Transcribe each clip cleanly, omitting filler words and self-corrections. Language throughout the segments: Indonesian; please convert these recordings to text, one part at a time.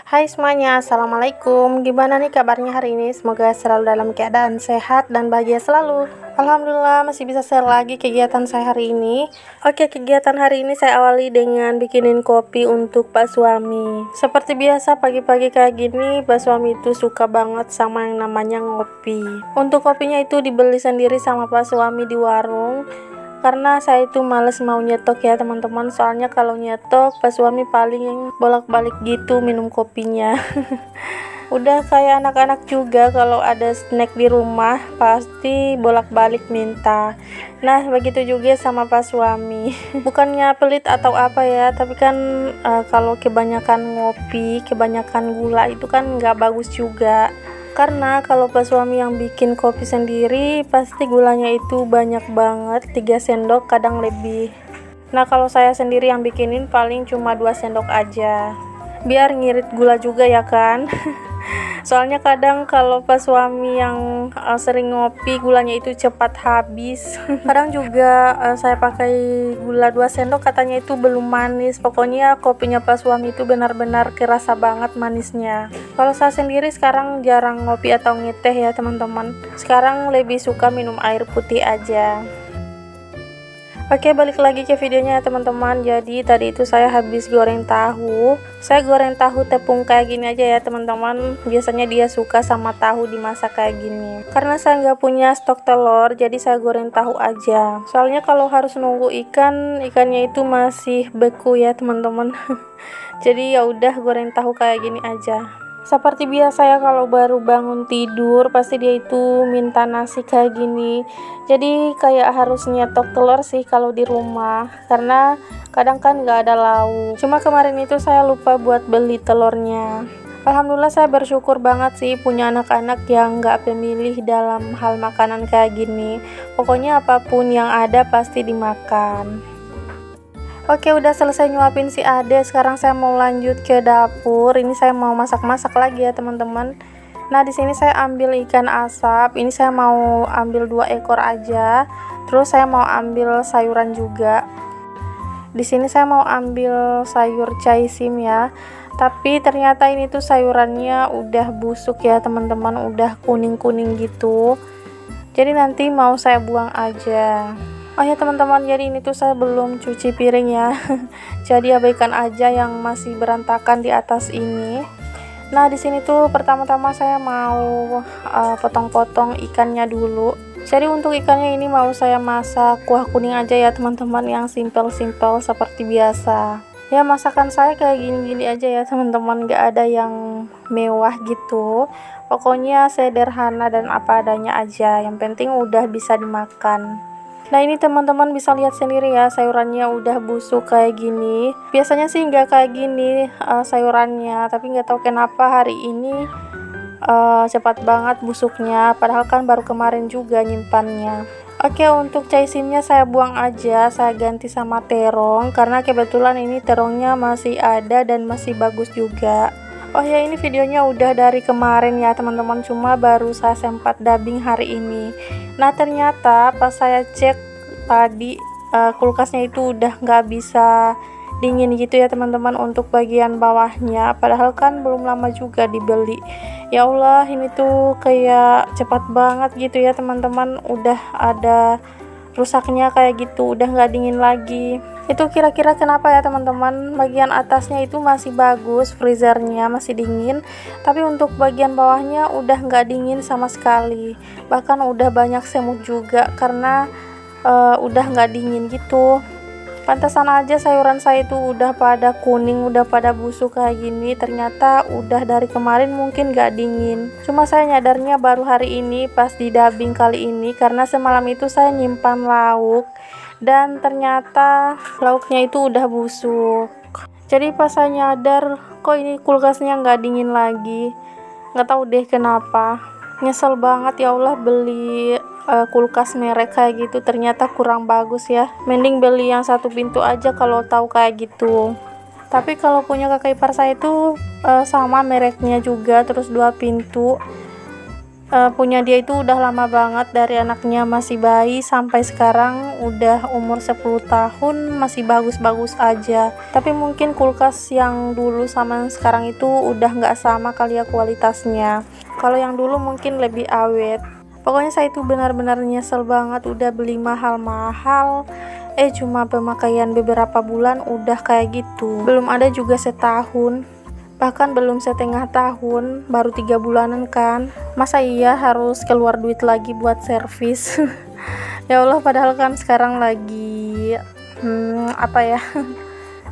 Hai semuanya, Assalamualaikum. Gimana nih kabarnya hari ini? Semoga selalu dalam keadaan sehat dan bahagia selalu. Alhamdulillah masih bisa share lagi kegiatan saya hari ini. Oke, kegiatan hari ini saya awali dengan bikinin kopi untuk Pak Suami. Seperti biasa pagi-pagi kayak gini, Pak Suami itu suka banget sama yang namanya ngopi. Untuk kopinya itu dibeli sendiri sama Pak Suami di warung. Karena saya itu males mau nyetok ya teman-teman, soalnya kalau nyetok Pak Suami paling bolak-balik gitu minum kopinya. Udah kayak anak-anak juga, kalau ada snack di rumah pasti bolak-balik minta. Nah begitu juga sama Pak Suami. Bukannya pelit atau apa ya, tapi kan kalau kebanyakan ngopi, kebanyakan gula itu kan nggak bagus juga. Karena kalau Pak Suami yang bikin kopi sendiri pasti gulanya itu banyak banget, 3 sendok kadang lebih. Nah kalau saya sendiri yang bikinin paling cuma 2 sendok aja, biar ngirit gula juga ya kan. Soalnya kadang kalau Pak Suami yang sering ngopi gulanya itu cepat habis. Kadang juga saya pakai gula 2 sendok katanya itu belum manis. Pokoknya kopinya Pak Suami itu benar-benar kerasa banget manisnya. Kalau saya sendiri sekarang jarang ngopi atau ngeteh ya teman-teman. Sekarang lebih suka minum air putih aja. Oke, balik lagi ke videonya ya teman-teman. Jadi tadi itu saya habis goreng tahu. Saya goreng tahu tepung kayak gini aja ya teman-teman. Biasanya dia suka sama tahu dimasak kayak gini. Karena saya nggak punya stok telur, jadi saya goreng tahu aja. Soalnya kalau harus nunggu ikannya itu masih beku ya teman-teman. Jadi ya udah goreng tahu kayak gini aja. Seperti biasa ya, kalau baru bangun tidur pasti dia itu minta nasi kayak gini. Jadi kayak harus nyetok telur sih kalau di rumah, karena kadang kan nggak ada lauk. Cuma kemarin itu saya lupa buat beli telurnya. Alhamdulillah saya bersyukur banget sih punya anak-anak yang nggak pemilih dalam hal makanan kayak gini. Pokoknya apapun yang ada pasti dimakan. Oke, udah selesai nyuapin si Ade. Sekarang saya mau lanjut ke dapur. Ini saya mau masak-masak lagi ya teman-teman. Nah di sini saya ambil ikan asap. Ini saya mau ambil 2 ekor aja. Terus saya mau ambil sayuran juga. Di sini saya mau ambil sayur caisim ya. Tapi ternyata ini tuh sayurannya udah busuk ya teman-teman. Udah kuning-kuning gitu. Jadi nanti mau saya buang aja. Oh ya teman-teman, jadi ini tuh saya belum cuci piring ya. Jadi abaikan aja yang masih berantakan di atas ini. Nah di sini tuh pertama-tama saya mau potong-potong ikannya dulu. Jadi untuk ikannya ini mau saya masak kuah kuning aja ya teman-teman, yang simple-simple seperti biasa. Ya masakan saya kayak gini-gini aja ya teman-teman, gak ada yang mewah gitu. Pokoknya sederhana dan apa adanya aja, yang penting udah bisa dimakan. Nah ini teman-teman bisa lihat sendiri ya, sayurannya udah busuk kayak gini. Biasanya sih nggak kayak gini sayurannya, tapi nggak tahu kenapa hari ini cepat banget busuknya, padahal kan baru kemarin juga nyimpannya. Oke, untuk caisimnya saya buang aja, saya ganti sama terong, karena kebetulan ini terongnya masih ada dan masih bagus juga. Oh ya, ini videonya udah dari kemarin ya teman-teman, cuma baru saya sempat dubbing hari ini. Nah ternyata pas saya cek tadi kulkasnya itu udah nggak bisa dingin gitu ya teman-teman untuk bagian bawahnya, padahal kan belum lama juga dibeli. Ya Allah, ini tuh kayak cepat banget gitu ya teman-teman, udah ada rusaknya kayak gitu, udah nggak dingin lagi. Itu kira-kira kenapa ya teman-teman? Bagian atasnya itu masih bagus, freezernya masih dingin, tapi untuk bagian bawahnya udah nggak dingin sama sekali. Bahkan udah banyak semut juga karena udah nggak dingin gitu. Pantesan aja sayuran saya itu udah pada kuning, udah pada busuk kayak gini. Ternyata udah dari kemarin mungkin nggak dingin. Cuma saya nyadarnya baru hari ini pas di dubbing kali ini, karena semalam itu saya nyimpan lauk dan ternyata lauknya itu udah busuk. Jadi pas saya nyadar, kok ini kulkasnya nggak dingin lagi, nggak tahu deh kenapa. Nyesel banget ya Allah beli kulkas merek kayak gitu, ternyata kurang bagus ya. Mending beli yang 1 pintu aja kalau tahu kayak gitu. Tapi kalau punya kakak ipar saya itu sama mereknya juga, terus 2 pintu. Punya dia itu udah lama banget, dari anaknya masih bayi sampai sekarang udah umur 10 tahun masih bagus-bagus aja. Tapi mungkin kulkas yang dulu sama yang sekarang itu udah nggak sama kali ya kualitasnya. Kalau yang dulu mungkin lebih awet. Pokoknya saya itu benar-benar nyesel banget udah beli mahal-mahal, cuma pemakaian beberapa bulan udah kayak gitu. Belum ada juga setahun, bahkan belum setengah tahun, baru 3 bulanan kan. Masa iya harus keluar duit lagi buat servis? Ya Allah, padahal kan sekarang lagi apa ya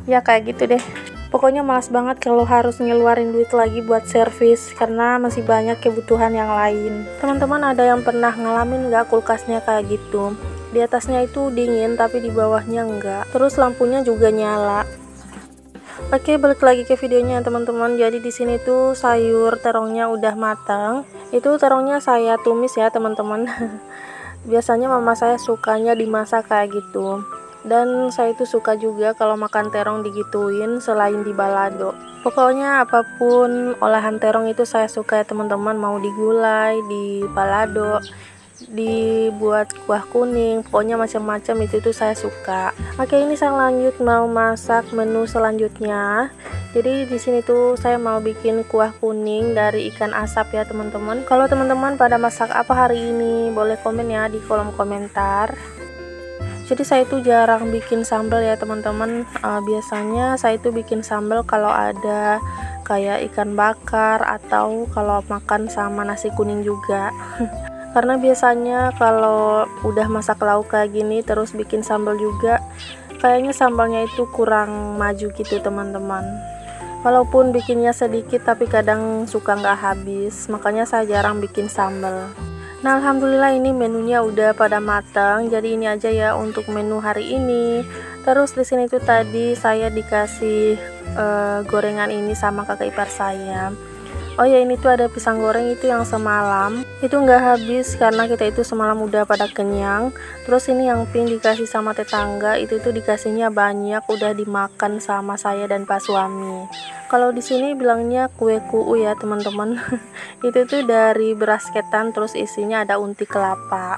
ya kayak gitu deh. Pokoknya malas banget kalau harus ngeluarin duit lagi buat servis, karena masih banyak kebutuhan yang lain. Teman-teman ada yang pernah ngalamin nggak kulkasnya kayak gitu? Di atasnya itu dingin tapi di bawahnya enggak, terus lampunya juga nyala. Oke, balik lagi ke videonya teman-teman. Jadi di sini tuh sayur terongnya udah matang. Itu terongnya saya tumis ya teman-teman. Biasanya mama saya sukanya dimasak kayak gitu. Dan saya itu suka juga kalau makan terong digituin selain di balado. Pokoknya apapun olahan terong itu saya suka ya teman-teman. Mau digulai, di balado, dibuat kuah kuning, pokoknya macam-macam itu saya suka. Oke, ini saya lanjut mau masak menu selanjutnya. Jadi di sini tuh saya mau bikin kuah kuning dari ikan asap ya teman-teman. Kalau teman-teman pada masak apa hari ini, boleh komen ya di kolom komentar. Jadi saya itu jarang bikin sambal ya teman-teman. Biasanya saya itu bikin sambal kalau ada kayak ikan bakar atau kalau makan sama nasi kuning juga. Karena biasanya kalau udah masak lauk kayak gini terus bikin sambal juga, kayaknya sambalnya itu kurang maju gitu teman-teman. Walaupun bikinnya sedikit tapi kadang suka nggak habis, makanya saya jarang bikin sambal. Nah, alhamdulillah ini menunya udah pada matang. Jadi ini aja ya untuk menu hari ini. Terus di sini tuh tadi saya dikasih gorengan ini sama kakak ipar saya. Oh ya, ini tuh ada pisang goreng itu yang semalam itu nggak habis karena kita itu semalam udah pada kenyang. Terus ini yang pink dikasih sama tetangga, itu tuh dikasihnya banyak, udah dimakan sama saya dan pas suami. Kalau di sini bilangnya kue kuu ya teman-teman. Itu tuh dari beras ketan, terus isinya ada unti kelapa.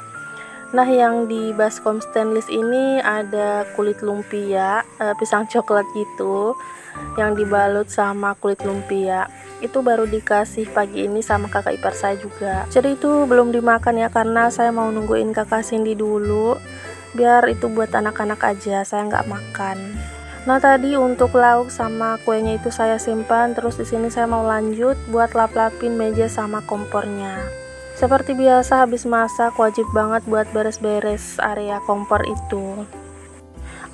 Nah, yang di baskom stainless ini ada kulit lumpia, pisang coklat gitu yang dibalut sama kulit lumpia. Itu baru dikasih pagi ini sama kakak ipar saya juga. Jadi itu belum dimakan ya, karena saya mau nungguin kakak Cindy dulu, biar itu buat anak-anak aja, saya nggak makan. Nah, tadi untuk lauk sama kuenya itu saya simpan. Terus di sini saya mau lanjut buat lap-lapin meja sama kompornya. Seperti biasa habis masak wajib banget buat beres-beres area kompor itu.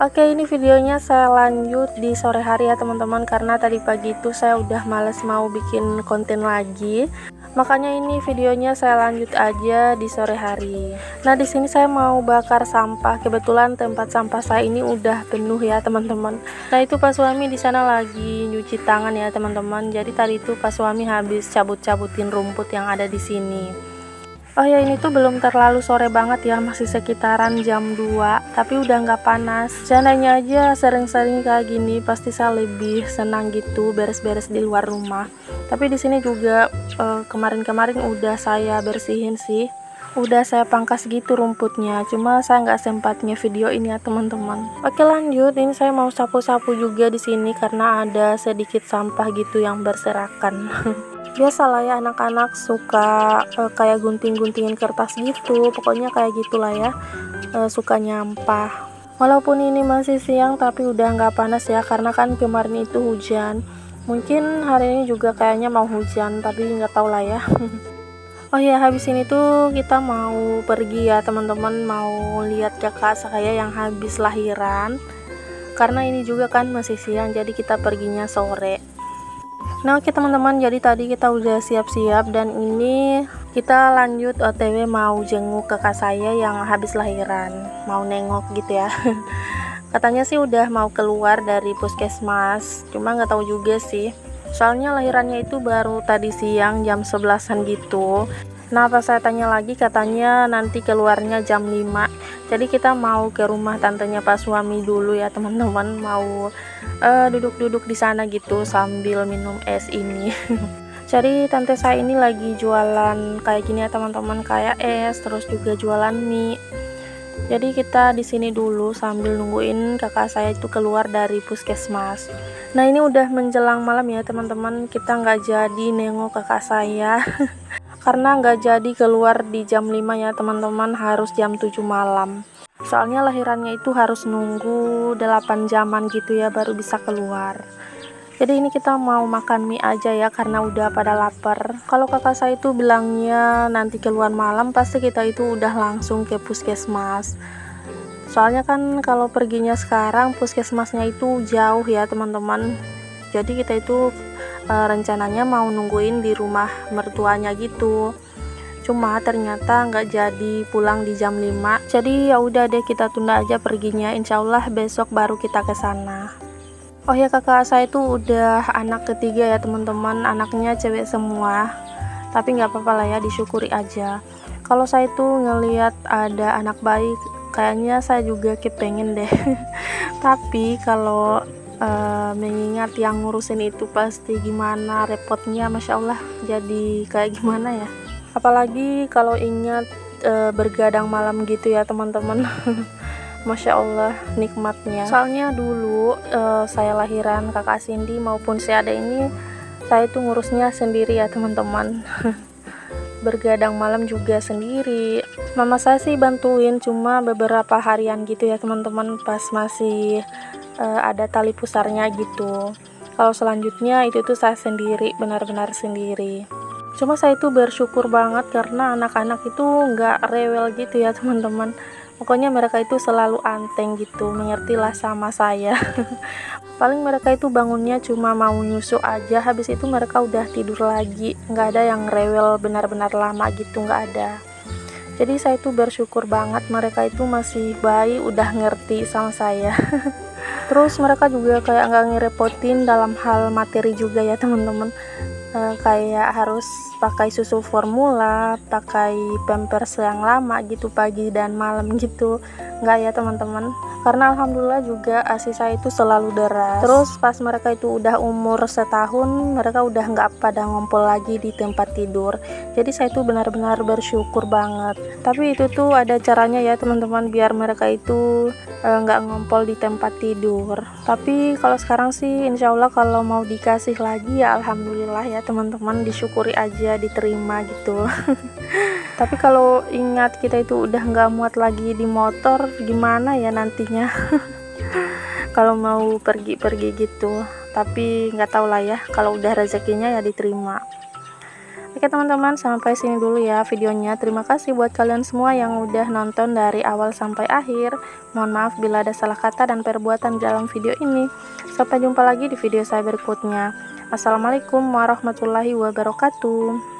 Oke, ini videonya saya lanjut di sore hari ya teman-teman, karena tadi pagi itu saya udah males mau bikin konten lagi. Makanya ini videonya saya lanjut aja di sore hari. Nah, di sini saya mau bakar sampah. Kebetulan tempat sampah saya ini udah penuh ya teman-teman. Nah, itu Pak suami di sana lagi nyuci tangan ya teman-teman. Jadi tadi itu Pak suami habis cabut-cabutin rumput yang ada di sini. Oh ya, ini tuh belum terlalu sore banget ya, masih sekitaran jam 2, tapi udah nggak panas. Seandainya aja sering-sering kayak gini, pasti saya lebih senang gitu beres-beres di luar rumah. Tapi di sini juga kemarin-kemarin udah saya bersihin sih, udah saya pangkas gitu rumputnya, cuma saya nggak sempat ngevideo ini ya teman-teman. Oke, lanjut. Ini saya mau sapu-sapu juga di sini karena ada sedikit sampah gitu yang berserakan. Biasalah ya, anak-anak suka kayak gunting-guntingin kertas gitu, pokoknya kayak gitulah ya, suka nyampah. Walaupun ini masih siang tapi udah nggak panas ya, karena kan kemarin itu hujan. Mungkin hari ini juga kayaknya mau hujan, tapi nggak tahu lah ya. Oh ya, habis ini tuh kita mau pergi ya teman-teman, mau lihat kakak saya yang habis lahiran. Karena ini juga kan masih siang, jadi kita perginya sore. Nah, oke teman-teman, jadi tadi kita udah siap-siap dan ini kita lanjut OTW mau jenguk kakak saya yang habis lahiran, mau nengok gitu ya. Katanya sih udah mau keluar dari puskesmas, cuma nggak tahu juga sih. Soalnya lahirannya itu baru tadi siang jam 11-an gitu. Nah, pas saya tanya lagi katanya nanti keluarnya jam 5. Jadi kita mau ke rumah tantenya Pak suami dulu ya teman-teman, mau duduk-duduk di sana gitu sambil minum es ini. Jadi tante saya ini lagi jualan kayak gini ya teman-teman, kayak es, terus juga jualan mie. Jadi kita di sini dulu sambil nungguin kakak saya itu keluar dari puskesmas. Nah ini udah menjelang malam ya teman-teman, kita nggak jadi nengok kakak saya karena nggak jadi keluar di jam 5 ya teman-teman, harus jam 7 malam. Soalnya lahirannya itu harus nunggu 8 jaman gitu ya baru bisa keluar. Jadi ini kita mau makan mie aja ya karena udah pada lapar. Kalau kakak saya itu bilangnya nanti keluar malam, pasti kita itu udah langsung ke puskesmas. Soalnya kan kalau perginya sekarang puskesmasnya itu jauh ya teman-teman. Jadi kita itu rencananya mau nungguin di rumah mertuanya gitu. Cuma ternyata nggak jadi pulang di jam 5. Jadi ya udah deh, kita tunda aja perginya. Insya Allah besok baru kita ke sana. Oh ya, kakak saya itu udah anak ketiga ya teman-teman, anaknya cewek semua. Tapi nggak apa-apa lah ya, disyukuri aja. Kalau saya itu ngelihat ada anak baik, kayaknya saya juga kepengen deh. Tapi kalau mengingat yang ngurusin itu pasti gimana repotnya, Masya Allah, jadi kayak gimana ya. Apalagi kalau ingat bergadang malam gitu ya teman-teman. Masya Allah nikmatnya. Soalnya dulu saya lahiran kakak Cindy maupun si Ade ini, saya itu ngurusnya sendiri ya teman-teman. Bergadang malam juga sendiri. Mama saya sih bantuin cuma beberapa harian gitu ya teman-teman, pas masih ada tali pusarnya gitu. Kalau selanjutnya itu tuh saya sendiri, benar-benar sendiri. Cuma saya itu bersyukur banget karena anak-anak itu nggak rewel gitu ya teman-teman. Pokoknya mereka itu selalu anteng gitu, mengertilah sama saya. Paling mereka itu bangunnya cuma mau nyusu aja, habis itu mereka udah tidur lagi. Nggak ada yang rewel benar-benar lama gitu, nggak ada. Jadi saya itu bersyukur banget mereka itu masih bayi, udah ngerti sama saya. Terus mereka juga kayak nggak ngerepotin dalam hal materi juga ya teman-teman. Kayak harus pakai susu formula, pakai pampers yang lama gitu pagi dan malam gitu, nggak ya teman-teman. Karena alhamdulillah juga ASI saya itu selalu deras. Terus pas mereka itu udah umur setahun, mereka udah nggak pada ngumpul lagi di tempat tidur. Jadi saya itu benar-benar bersyukur banget. Tapi itu tuh ada caranya ya teman-teman, biar mereka itu nggak ngumpul di tempat tidur. Tapi kalau sekarang sih insya Allah kalau mau dikasih lagi ya alhamdulillah ya teman-teman, disyukuri aja, diterima gitu. Tapi kalau ingat kita itu udah nggak muat lagi di motor, gimana ya nantinya. Kalau mau pergi-pergi gitu. Tapi nggak tahu lah ya, kalau udah rezekinya ya diterima. Oke teman-teman, sampai sini dulu ya videonya. Terima kasih buat kalian semua yang udah nonton dari awal sampai akhir. Mohon maaf bila ada salah kata dan perbuatan dalam video ini. Sampai jumpa lagi di video saya berikutnya. Assalamualaikum warahmatullahi wabarakatuh.